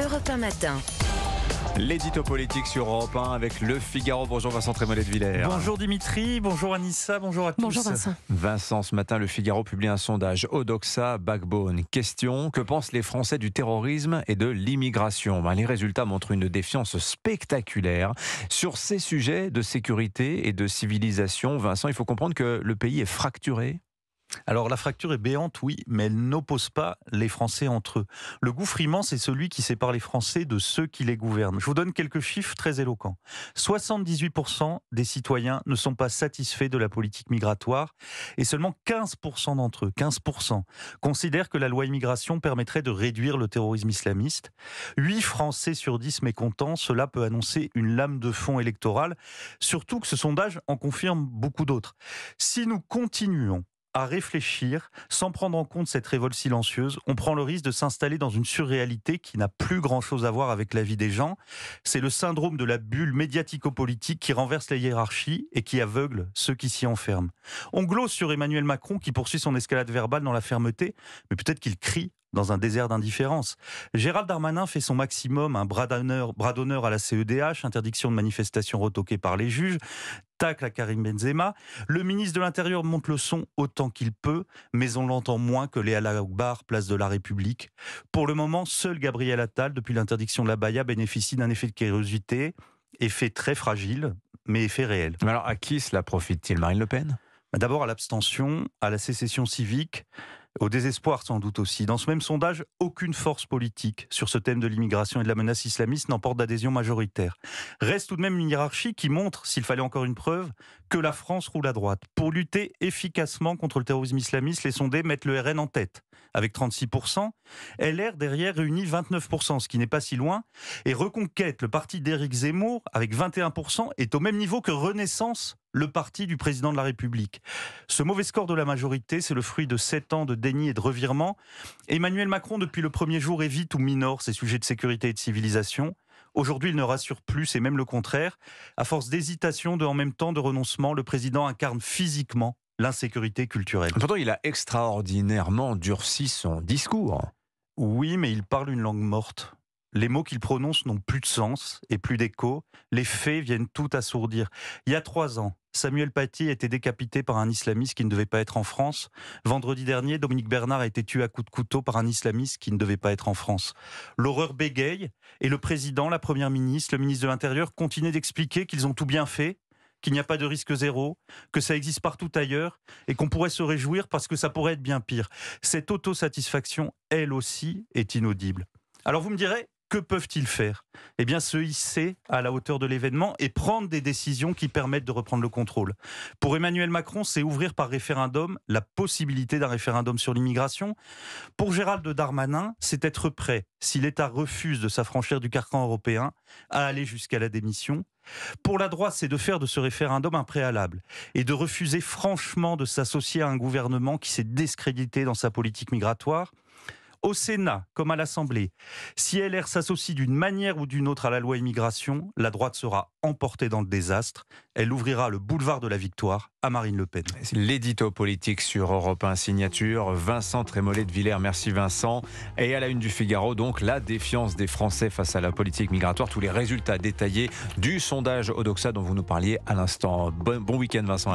Europe 1 matin. L'édito politique sur Europe 1 avec Le Figaro. Bonjour Vincent Trémollet de Villers. Bonjour Dimitri, bonjour Anissa, bonjour à tous. Bonjour Vincent. Vincent, ce matin, Le Figaro publie un sondage. Odoxa Backbone. Question, que pensent les Français du terrorisme et de l'immigration ? Les résultats montrent une défiance spectaculaire. Sur ces sujets de sécurité et de civilisation, Vincent, il faut comprendre que le pays est fracturé. Alors la fracture est béante, oui, mais elle n'oppose pas les Français entre eux. Le gouffre immense est celui qui sépare les Français de ceux qui les gouvernent. Je vous donne quelques chiffres très éloquents. 78% des citoyens ne sont pas satisfaits de la politique migratoire et seulement 15% d'entre eux, 15%, considèrent que la loi immigration permettrait de réduire le terrorisme islamiste. 8 Français sur 10 mécontents, cela peut annoncer une lame de fond électorale, surtout que ce sondage en confirme beaucoup d'autres. Si nous continuons à réfléchir sans prendre en compte cette révolte silencieuse, on prend le risque de s'installer dans une surréalité qui n'a plus grand-chose à voir avec la vie des gens. C'est le syndrome de la bulle médiatico-politique qui renverse la hiérarchie et qui aveugle ceux qui s'y enferment. On glosse sur Emmanuel Macron qui poursuit son escalade verbale dans la fermeté, mais peut-être qu'il crie dans un désert d'indifférence. Gérald Darmanin fait son maximum, un bras d'honneur à la CEDH, interdiction de manifestation retoquée par les juges, tacle à Karim Benzema. Le ministre de l'Intérieur monte le son autant qu'il peut, mais on l'entend moins que les Allah Akbar, place de la République. Pour le moment, seul Gabriel Attal, depuis l'interdiction de la baya, bénéficie d'un effet de curiosité, effet très fragile, mais effet réel. Mais alors, à qui cela profite-t-il ? Marine Le Pen ? D'abord à l'abstention, à la sécession civique, au désespoir sans doute aussi. Dans ce même sondage, aucune force politique sur ce thème de l'immigration et de la menace islamiste n'emporte d'adhésion majoritaire. Reste tout de même une hiérarchie qui montre, s'il fallait encore une preuve, que la France roule à droite. Pour lutter efficacement contre le terrorisme islamiste, les sondés mettent le RN en tête, avec 36%. LR, derrière, réunit 29%, ce qui n'est pas si loin. Et Reconquête, le parti d'Éric Zemmour, avec 21%, est au même niveau que Renaissance, le parti du président de la République. Ce mauvais score de la majorité, c'est le fruit de 7 ans de déni et de revirement. Emmanuel Macron, depuis le premier jour, évite ou minore ces sujets de sécurité et de civilisation. Aujourd'hui, il ne rassure plus, c'est même le contraire. À force d'hésitation, de en même temps, de renoncement, le président incarne physiquement l'insécurité culturelle. Pourtant, il a extraordinairement durci son discours. Oui, mais il parle une langue morte. Les mots qu'il prononce n'ont plus de sens et plus d'écho. Les faits viennent tout assourdir. Il y a 3 ans, Samuel Paty a été décapité par un islamiste qui ne devait pas être en France. Vendredi dernier, Dominique Bernard a été tué à coups de couteau par un islamiste qui ne devait pas être en France. L'horreur bégaye et le président, la première ministre, le ministre de l'Intérieur continuent d'expliquer qu'ils ont tout bien fait, qu'il n'y a pas de risque zéro, que ça existe partout ailleurs et qu'on pourrait se réjouir parce que ça pourrait être bien pire. Cette autosatisfaction, elle aussi, est inaudible. Alors vous me direz, que peuvent-ils faire ? Eh bien, se hisser à la hauteur de l'événement et prendre des décisions qui permettent de reprendre le contrôle. Pour Emmanuel Macron, c'est ouvrir par référendum la possibilité d'un référendum sur l'immigration. Pour Gérald Darmanin, c'est être prêt, si l'État refuse de s'affranchir du carcan européen, à aller jusqu'à la démission. Pour la droite, c'est de faire de ce référendum un préalable et de refuser franchement de s'associer à un gouvernement qui s'est discrédité dans sa politique migratoire. Au Sénat, comme à l'Assemblée, si LR s'associe d'une manière ou d'une autre à la loi immigration, la droite sera emportée dans le désastre. Elle ouvrira le boulevard de la victoire à Marine Le Pen. L'édito politique sur Europe 1, signature Vincent Trémollet de Villers. Merci Vincent. Et à la une du Figaro, donc, la défiance des Français face à la politique migratoire. Tous les résultats détaillés du sondage Odoxa dont vous nous parliez à l'instant. Bon week-end Vincent.